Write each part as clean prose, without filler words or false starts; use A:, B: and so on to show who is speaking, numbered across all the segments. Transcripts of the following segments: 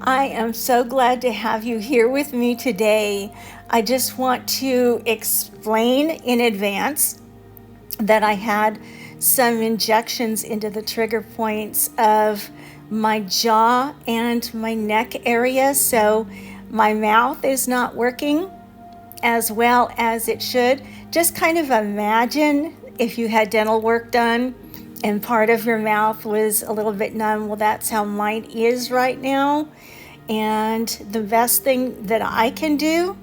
A: I am so glad to have you here with me today. I just want to explain in advance that I had some injections into the trigger points of my jaw and my neck area, so my mouth is not working as well as it should. Just kind of imagine if you had dental work done and part of your mouth was a little bit numb. Well, that's how mine is right now. And the best thing that I can do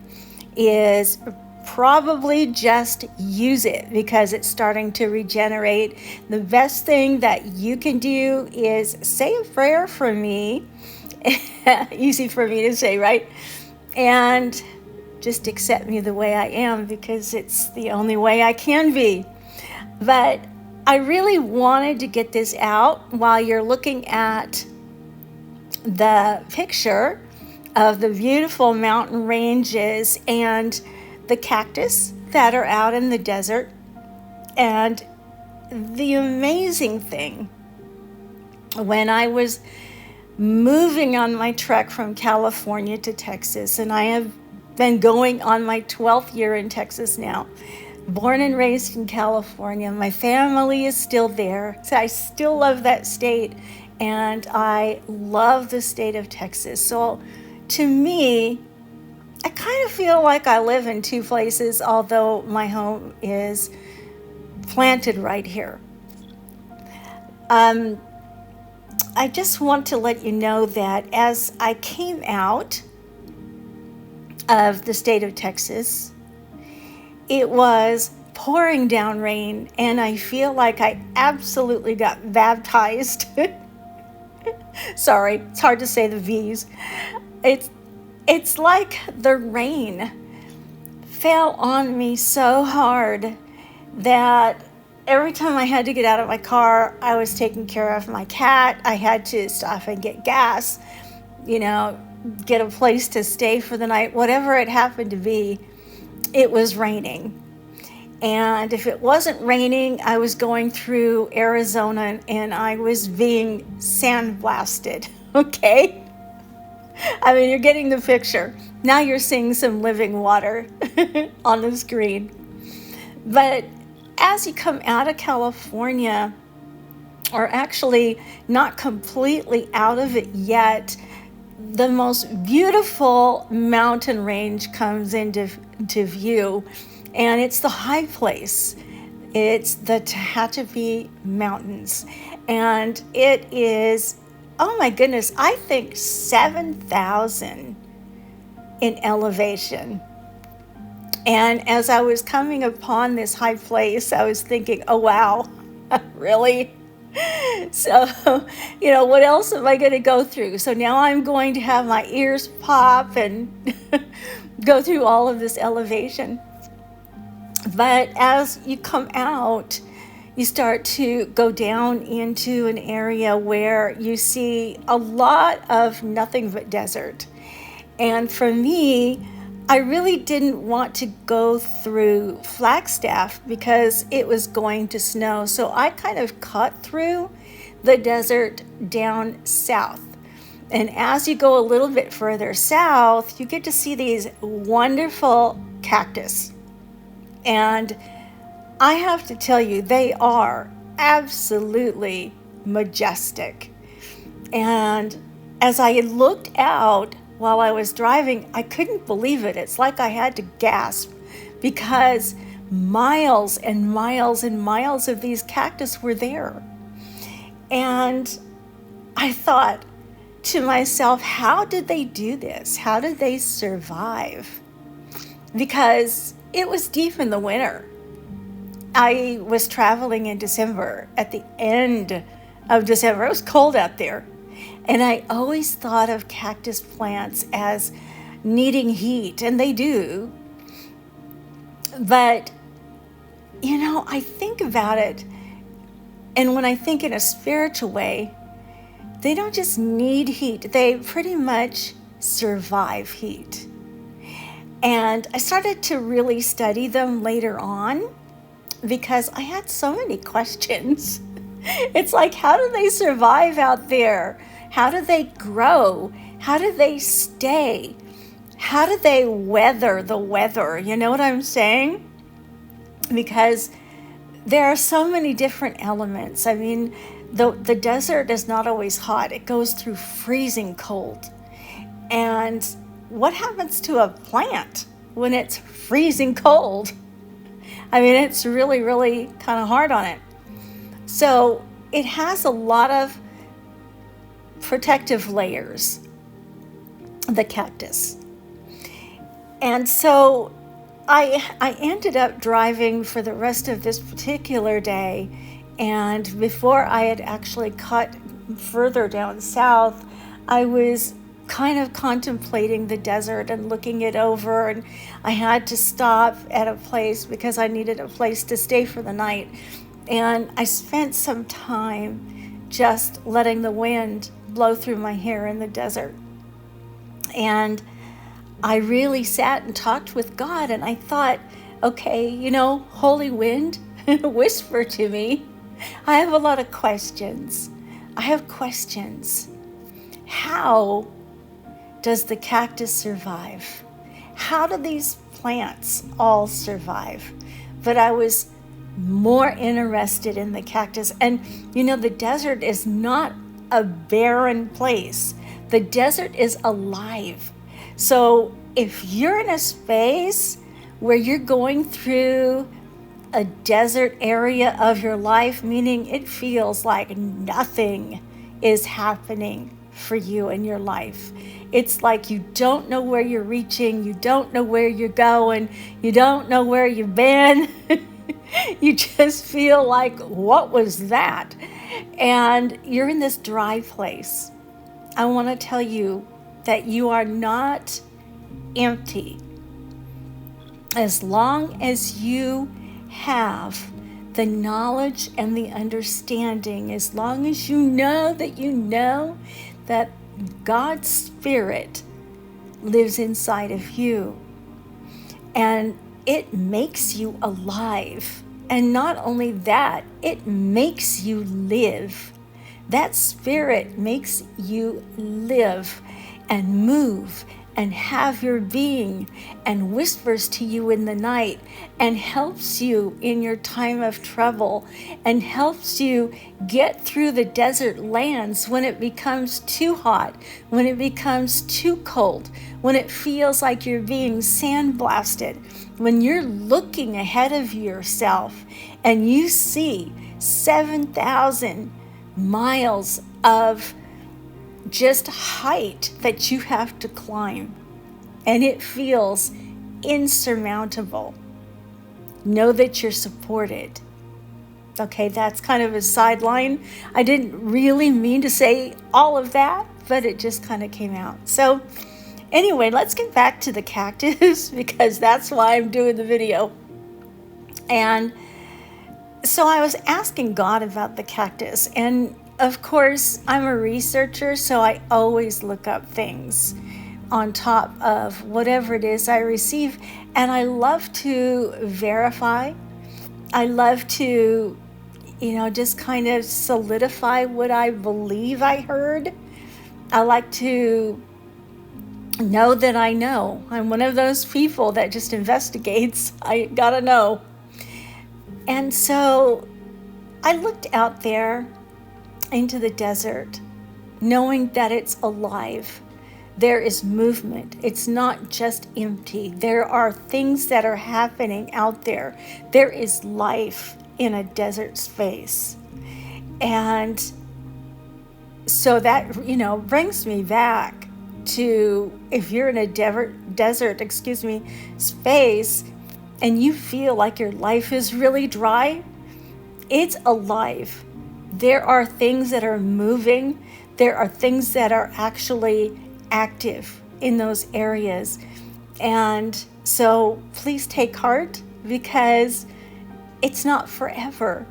A: is probably just use it because it's starting to regenerate. The best thing that you can do is say a prayer for me. Easy for me to say, right? And just accept me the way I am because it's the only way I can be. But I really wanted to get this out while you're looking at the picture of the beautiful mountain ranges and the cactus that are out in the desert. And the amazing thing, when I was moving on my trek from California to Texas, and I have been going on my 12th year in Texas now, born and raised in California. My family is still there. So I still love that state, and I love the state of Texas. So to me, I kind of feel like I live in two places, although my home is planted right here. I just want to let you know that as I came out of the state of Texas, it was pouring down rain, and I feel like I absolutely got baptized. Sorry, it's hard to say the V's. It's like the rain fell on me so hard that every time I had to get out of my car, I was taking care of my cat. I had to stop and get gas, get a place to stay for the night, whatever it happened to be. It was raining. And if it wasn't raining, I was going through Arizona and I was being sandblasted, okay? I mean, you're getting the picture. Now you're seeing some living water on the screen. But as you come out of California, or actually not completely out of it yet, the most beautiful mountain range comes into view, and it's the high place. It's the Tehachapi Mountains, and it is, oh my goodness, I think 7,000 in elevation. And as I was coming upon this high place, I was thinking, oh wow, really? So, what else am I going to go through? So now I'm going to have my ears pop and go through all of this elevation. But as you come out, you start to go down into an area where you see a lot of nothing but desert. And for me, I really didn't want to go through Flagstaff because it was going to snow. So I kind of cut through the desert down south. And as you go a little bit further south, you get to see these wonderful cactus. And I have to tell you, they are absolutely majestic. And as I looked out while I was driving, I couldn't believe it. It's like I had to gasp because miles and miles and miles of these cactus were there. And I thought to myself, how did they do this? How did they survive? Because it was deep in the winter. I was traveling in December at the end of December. It was cold out there. And I always thought of cactus plants as needing heat, and they do. But, I think about it, and when I think in a spiritual way, they don't just need heat, they pretty much survive heat. And I started to really study them later on because I had so many questions. It's like, how do they survive out there? How do they grow? How do they stay? How do they weather the weather? You know what I'm saying? Because there are so many different elements. I mean, the desert is not always hot. It goes through freezing cold. And what happens to a plant when it's freezing cold? I mean, it's really, really kind of hard on it. So it has a lot of protective layers, the cactus. And so I ended up driving for the rest of this particular day. And before I had actually cut further down south, I was kind of contemplating the desert and looking it over. And I had to stop at a place because I needed a place to stay for the night. And I spent some time just letting the wind blow through my hair in the desert. And I really sat and talked with God, and I thought, okay, holy wind, whisper to me. I have a lot of questions. I have questions. How does the cactus survive? How do these plants all survive? But I was more interested in the cactus. And the desert is not a barren place. The desert is alive. So if you're in a space where you're going through a desert area of your life, meaning it feels like nothing is happening for you in your life. It's like you don't know where you're reaching, you don't know where you're going, you don't know where you've been. You just feel like, what was that? And you're in this dry place. I want to tell you that you are not empty. As long as you have the knowledge and the understanding, as long as you know that God's Spirit lives inside of you, and it makes you alive. And not only that, it makes you live. That Spirit makes you live and move and have your being, and whispers to you in the night, and helps you in your time of trouble, and helps you get through the desert lands when it becomes too hot, when it becomes too cold, when it feels like you're being sandblasted, when you're looking ahead of yourself and you see 7,000 miles of just height that you have to climb, and it feels insurmountable. Know that you're supported. Okay, that's kind of a sideline. I didn't really mean to say all of that, but it just kind of came out. So anyway, let's get back to the cactus because that's why I'm doing the video. And so I was asking God about the cactus, and of course, I'm a researcher, so I always look up things on top of whatever it is I receive. And I love to verify. I love to, just kind of solidify what I believe I heard. I like to know that I know. I'm one of those people that just investigates. I gotta know. And so I looked out there into the desert, knowing that it's alive. There is movement. It's not just empty. There are things that are happening out there. There is life in a desert space. And so that, brings me back to, if you're in a desert space, and you feel like your life is really dry, it's alive. there are things that are moving. There are things that are actually active in those areas. And so please take heart, because it's not forever.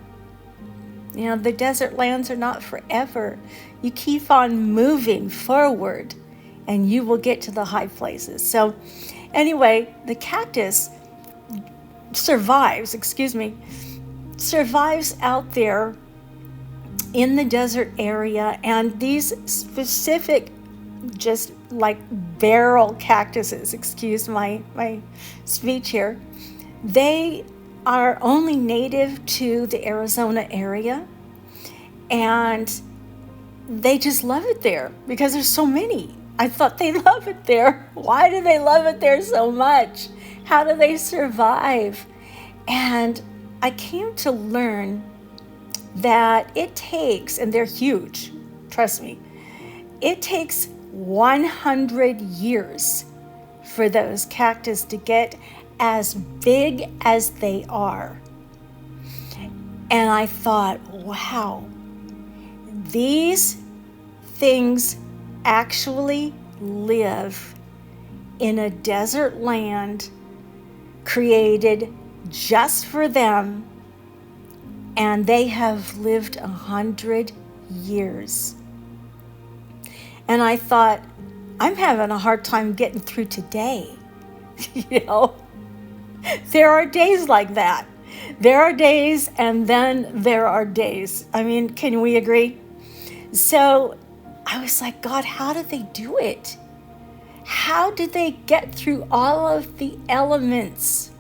A: The desert lands are not forever. You keep on moving forward and you will get to the high places. So anyway, the cactus survives out there in the desert area. And these specific, just like barrel cactuses, excuse my speech here, they are only native to the Arizona area, and they just love it there because there's so many. I thought they love it there. Why do they love it there so much? How do they survive? And I came to learn that it takes, and they're huge, trust me, it takes 100 years for those cactus to get as big as they are. And I thought, wow, these things actually live in a desert land created just for them, and they have lived 100 years. And I thought, I'm having a hard time getting through today. There are days like that. There are days, and then there are days. I mean, can we agree? So I was like, God, how did they do it? How did they get through all of the elements?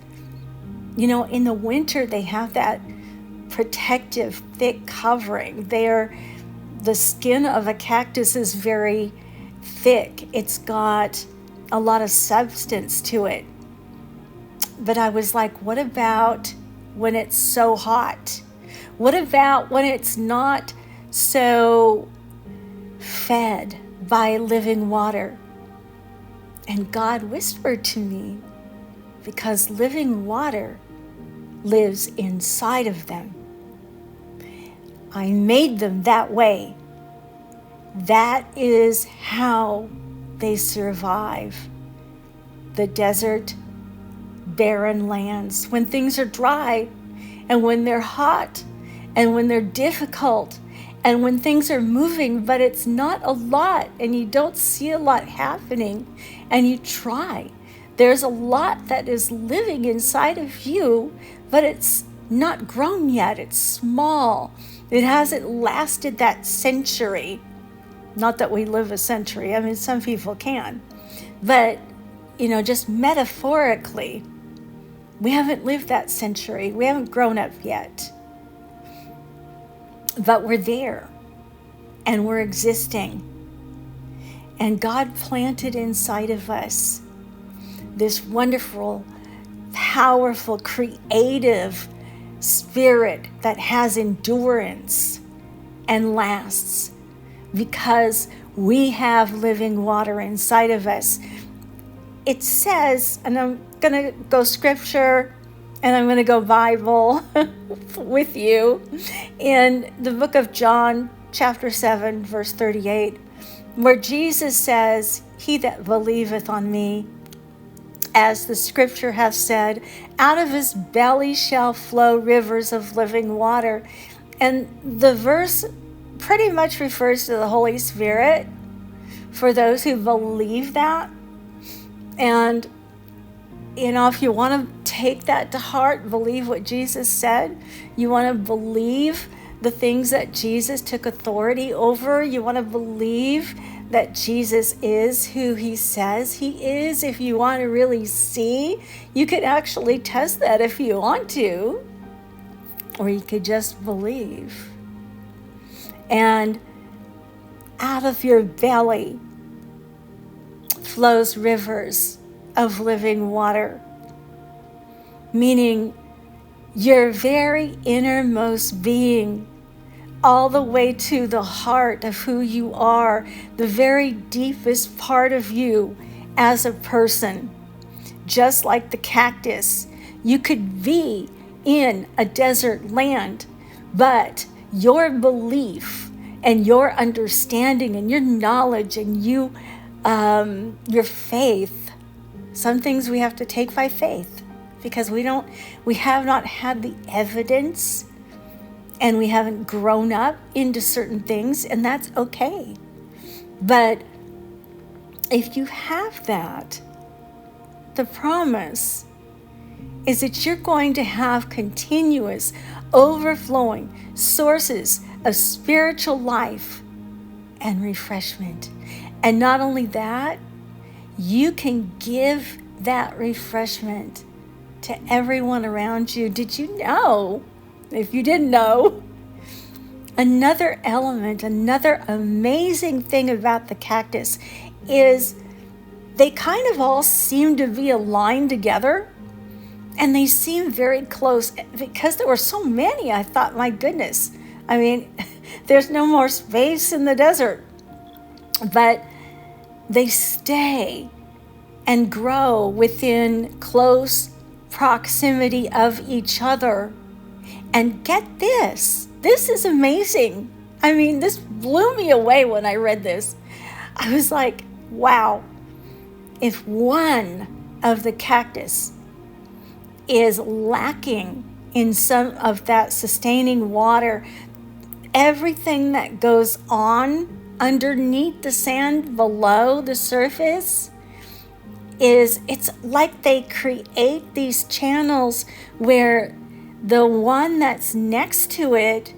A: In the winter, they have that protective, thick covering. The skin of a cactus is very thick. It's got a lot of substance to it. But I was like, what about when it's so hot? What about when it's not so fed by living water? And God whispered to me, because living water lives inside of them. I made them that way. That is how they survive the desert, barren lands, when things are dry, and when they're hot, and when they're difficult, and when things are moving, but it's not a lot, and you don't see a lot happening, and you try. There's a lot that is living inside of you, but it's not grown yet. It's small. It hasn't lasted that century. Not that we live a century. I mean, some people can. But, just metaphorically, we haven't lived that century. We haven't grown up yet. But we're there, and we're existing. And God planted inside of us this wonderful, powerful, creative spirit that has endurance and lasts, because we have living water inside of us. It says, and I'm going to go scripture and I'm going to go Bible with you, in the book of John, chapter 7, verse 38, where Jesus says, "He that believeth on me, as the scripture hath said, out of his belly shall flow rivers of living water." And the verse pretty much refers to the Holy Spirit for those who believe that. And, if you want to take that to heart, believe what Jesus said. You want to believe the things that Jesus took authority over. You want to believe that Jesus is who he says he is. If you want to really see, you could actually test that if you want to, or you could just believe. And out of your belly flows rivers of living water, meaning your very innermost being, all the way to the heart of who you are, the very deepest part of you as a person. Just like the cactus, you could be in a desert land, but your belief and your understanding and your knowledge and your faith. Some things we have to take by faith because we have not had the evidence and we haven't grown up into certain things, and that's okay. But if you have that, the promise is that you're going to have continuous, overflowing sources of spiritual life and refreshment. And not only that, you can give that refreshment to everyone around you. Did you know? If you didn't know, another element, another amazing thing about the cactus is they kind of all seem to be aligned together, and they seem very close. Because there were so many, I thought, my goodness, I mean, there's no more space in the desert. But they stay and grow within close proximity of each other. And get this is amazing. I mean, this blew me away when I read this. I was like, wow, if one of the cactus is lacking in some of that sustaining water, everything that goes on underneath the sand below the surface it's like they create these channels where the one that's next to it,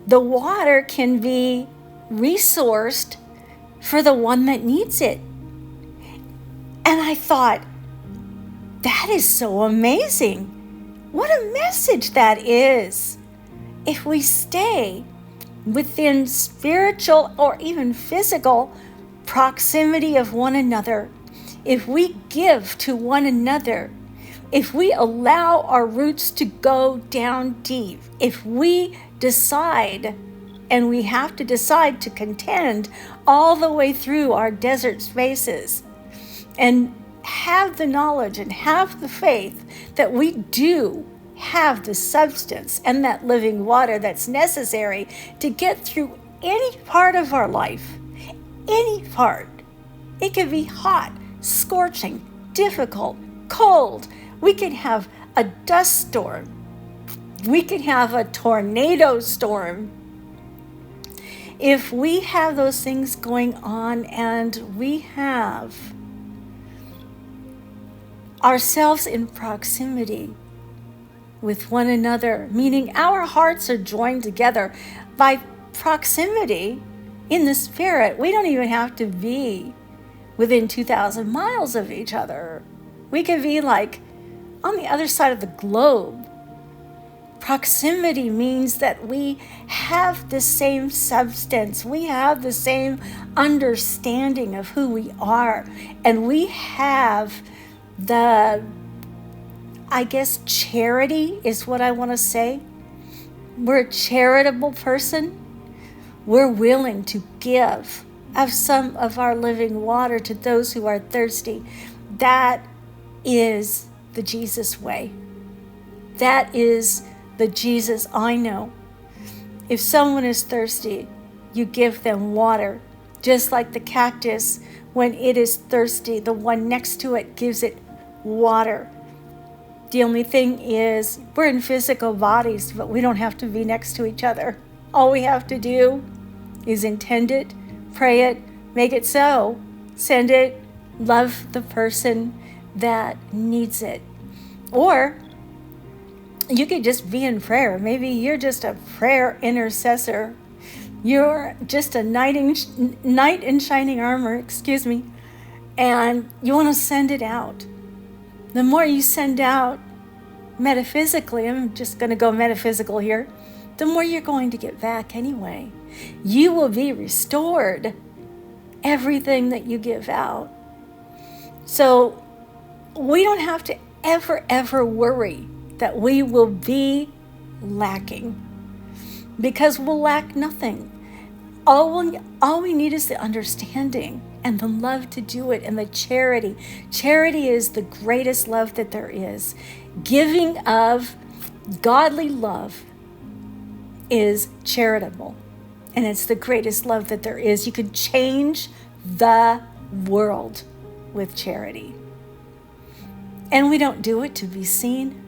A: the water can be resourced for the one that needs it. And I thought, that is so amazing. What a message that is. If we stay within spiritual or even physical proximity of one another, if we give to one another, if we allow our roots to go down deep, if we decide, and we have to decide to contend all the way through our desert spaces, and have the knowledge and have the faith that we do have the substance and that living water that's necessary to get through any part of our life, any part. It could be hot, scorching, difficult, cold. We could have a dust storm. We could have a tornado storm. If we have those things going on and we have ourselves in proximity with one another, meaning our hearts are joined together by proximity in the spirit. We don't even have to be within 2,000 miles of each other. We could be like on the other side of the globe. Proximity means that we have the same substance. We have the same understanding of who we are. And we have charity is what I want to say. We're a charitable person. We're willing to give of some of our living water to those who are thirsty. That is the Jesus way. That is the Jesus I know. If someone is thirsty, you give them water. Just like the cactus, when it is thirsty, the one next to it gives it water. The only thing is, we're in physical bodies, but we don't have to be next to each other. All we have to do is intend it, pray it, make it so, send it, love the person that needs it. Or you could just be in prayer. Maybe you're just a prayer intercessor. You're just a knight in shining armor, and you want to send it out. The more you send out metaphysically, I'm just going to go metaphysical here, the more you're going to get back anyway. You will be restored everything that you give out. So we don't have to ever worry that we will be lacking, because we'll lack nothing. All we need is the understanding and the love to do it, and the charity. Charity is the greatest love that there is. Giving of godly love is charitable. And it's the greatest love that there is. You could change the world with charity. And we don't do it to be seen.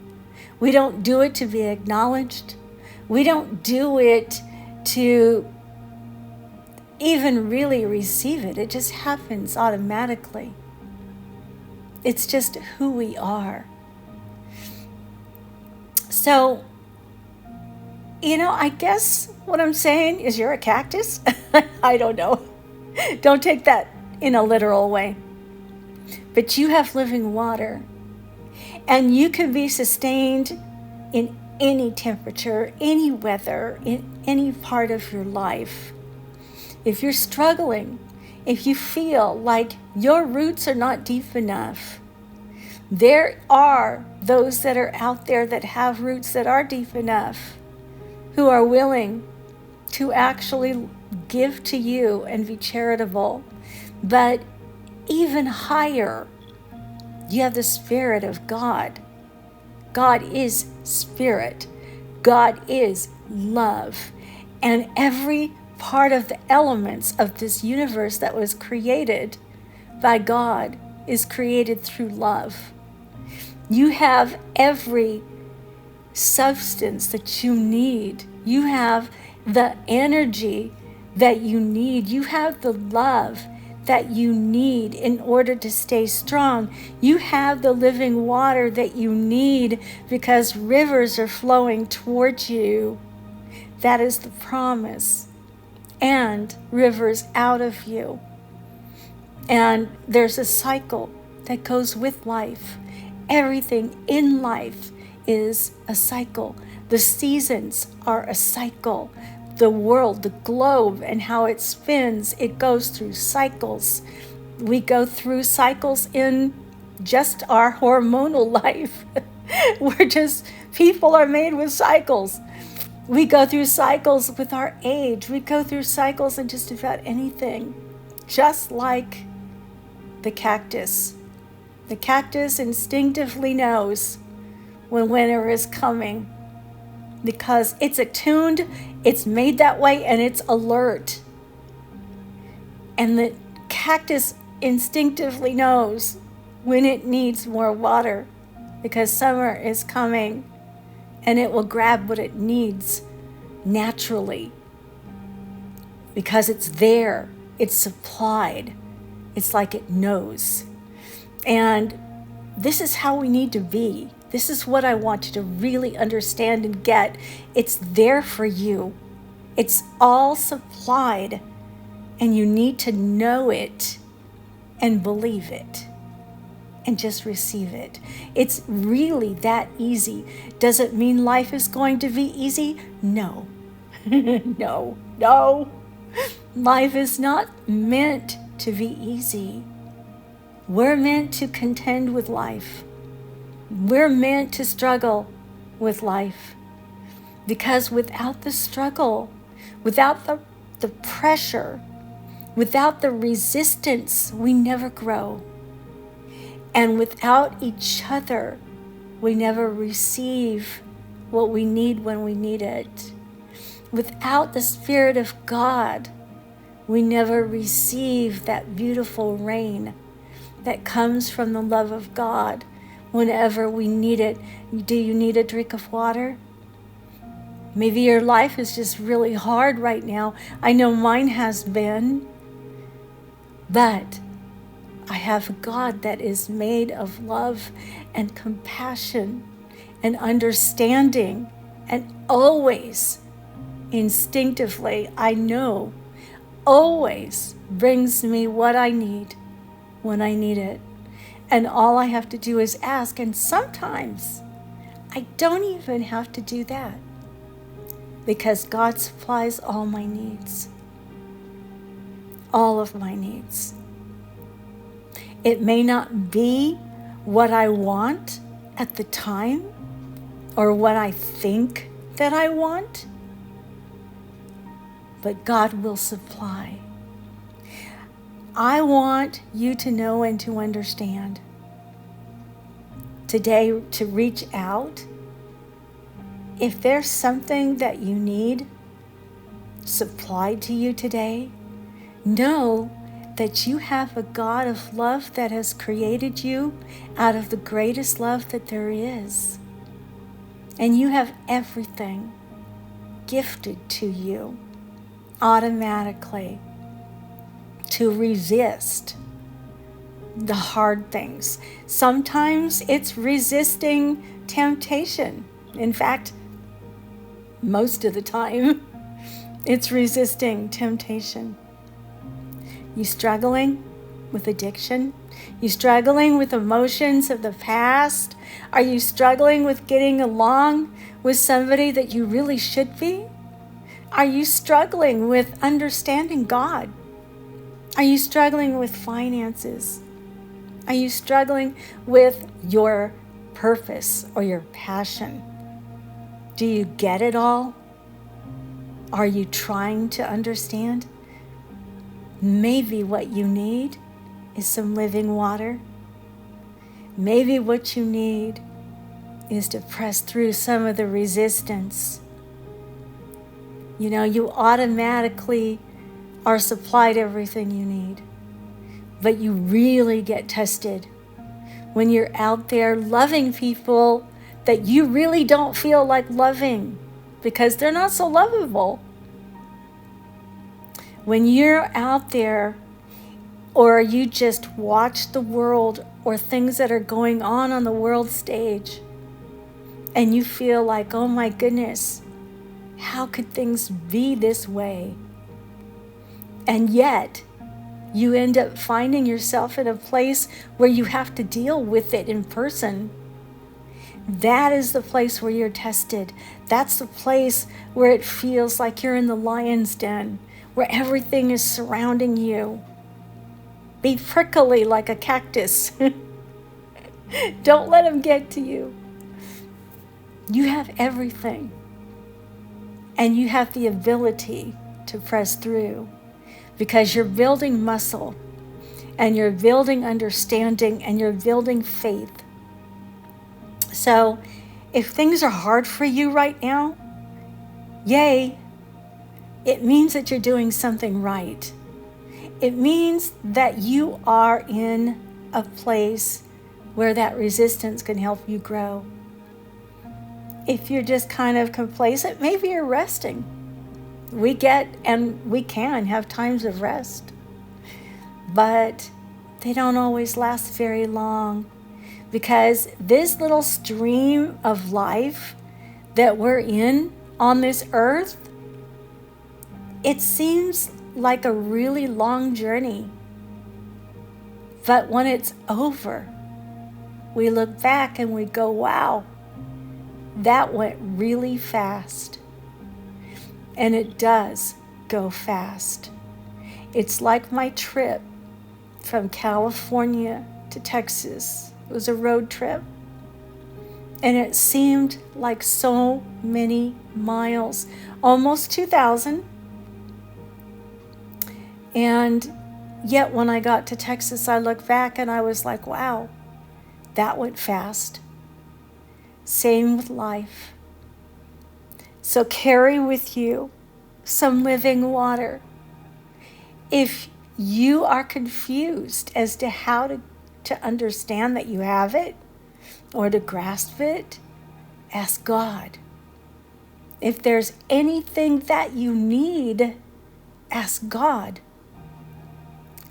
A: We don't do it to be acknowledged. We don't do it to even really receive it. It just happens automatically. It's just who we are. So, I guess what I'm saying is you're a cactus. I don't know. Don't take that in a literal way. But you have living water. And you can be sustained in any temperature, any weather, in any part of your life. If you're struggling, if you feel like your roots are not deep enough, there are those that are out there that have roots that are deep enough, who are willing to actually give to you and be charitable. But even higher, you have the Spirit of God. God is Spirit. God is love. And every part of the elements of this universe that was created by God is created through love. You have every substance that you need. You have the energy that you need. You have the love that you need in order to stay strong. You have the living water that you need because rivers are flowing towards you. That is the promise. And rivers out of you. And there's a cycle that goes with life. Everything in life is a cycle. The seasons are a cycle. The world, the globe, and how it spins, it goes through cycles. We go through cycles in just our hormonal life. People are made with cycles. We go through cycles with our age. We go through cycles in just about anything. Just like the cactus. The cactus instinctively knows when winter is coming because it's attuned, it's made that way, and it's alert. And the cactus instinctively knows when it needs more water because summer is coming, and it will grab what it needs naturally because it's there, it's supplied. It's like it knows. And this is how we need to be. This is what I want you to really understand and get. It's there for you. It's all supplied, and you need to know it and believe it and just receive it. It's really that easy. Does it mean life is going to be easy? No. No. Life is not meant to be easy. We're meant to contend with life. We're meant to struggle with life. Because without the struggle, without the pressure, without the resistance, we never grow. And without each other, we never receive what we need when we need it. Without the Spirit of God, we never receive that beautiful rain that comes from the love of God whenever we need it. Do you need a drink of water? Maybe your life is just really hard right now. I know mine has been. But I have a God that is made of love and compassion and understanding, and always, instinctively, I know, always brings me what I need when I need it. And all I have to do is ask. And sometimes I don't even have to do that because God supplies all my needs, all of my needs. It may not be what I want at the time or what I think that I want, but God will supply. I want you to know and to understand today to reach out if there's something that you need supplied to you today, know that you have a God of love that has created you out of the greatest love that there is. And you have everything gifted to you automatically to resist the hard things. Sometimes it's resisting temptation. In fact, most of the time, it's resisting temptation. You struggling with addiction? You struggling with emotions of the past? Are you struggling with getting along with somebody that you really should be? Are you struggling with understanding God? Are you struggling with finances? Are you struggling with your purpose or your passion? Do you get it all? Are you trying to understand? Maybe what you need is some living water. Maybe what you need is to press through some of the resistance. You know, you automatically are supplied everything you need, but you really get tested when you're out there loving people that you really don't feel like loving because they're not so lovable. When you're out there, or you just watch the world or things that are going on the world stage, and you feel like, oh my goodness, how could things be this way? And yet, you end up finding yourself in a place where you have to deal with it in person. That is the place where you're tested. That's the place where it feels like you're in the lion's den, where everything is surrounding you. Be prickly like a cactus. Don't let them get to you. You have everything. And you have the ability to press through because you're building muscle and you're building understanding and you're building faith. So if things are hard for you right now, yay, it means that you're doing something right. It means that you are in a place where that resistance can help you grow. If you're just kind of complacent, maybe you're resting. We get and we can have times of rest, but they don't always last very long because this little stream of life that we're in on this earth, it seems like a really long journey. But when it's over, we look back and we go, wow, that went really fast. And it does go fast. It's like my trip from California to Texas. It was a road trip. And it seemed like so many miles, almost 2,000. And yet when I got to Texas, I looked back and I was like, wow, that went fast. Same with life. So carry with you some living water. If you are confused as to how to understand that you have it or to grasp it, ask God. If there's anything that you need, ask God.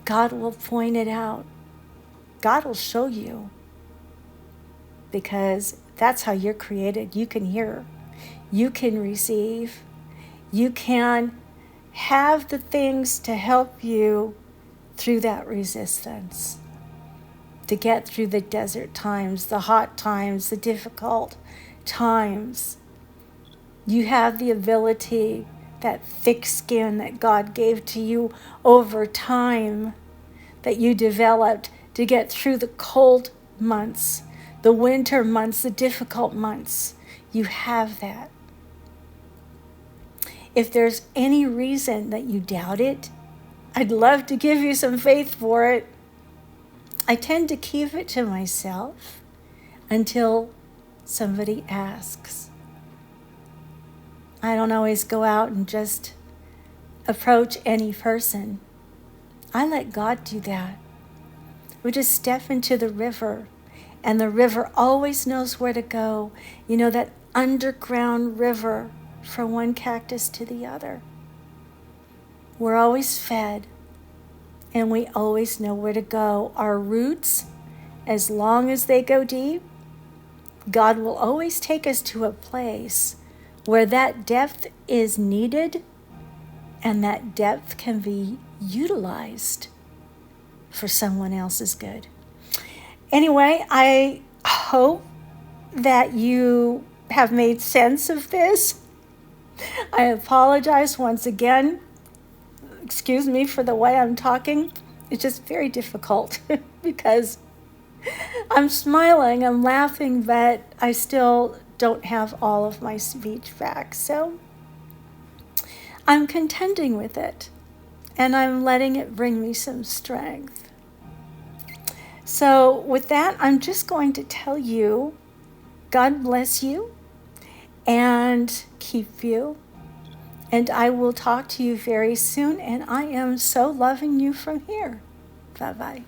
A: God will point it out. God will show you. Because that's how you're created. You can hear. You can receive. You can have the things to help you through that resistance. To get through the desert times, the hot times, the difficult times. You have the ability, that thick skin that God gave to you over time, that you developed to get through the cold months, the winter months, the difficult months. You have that. If there's any reason that you doubt it, I'd love to give you some faith for it. I tend to keep it to myself until somebody asks. I don't always go out and just approach any person. I let God do that. We just step into the river, and the river always knows where to go. You know, that underground river from one cactus to the other. We're always fed, and we always know where to go. Our roots, as long as they go deep, God will always take us to a place where that depth is needed and that depth can be utilized for someone else's good. Anyway, I hope that you have made sense of this. I apologize once again. Excuse me for the way I'm talking. It's just very difficult because I'm smiling, I'm laughing, but I still don't have all of my speech back. So I'm contending with it, and I'm letting it bring me some strength. So with that, I'm just going to tell you, God bless you and keep you. And I will talk to you very soon, and I am so loving you from here. Bye-bye.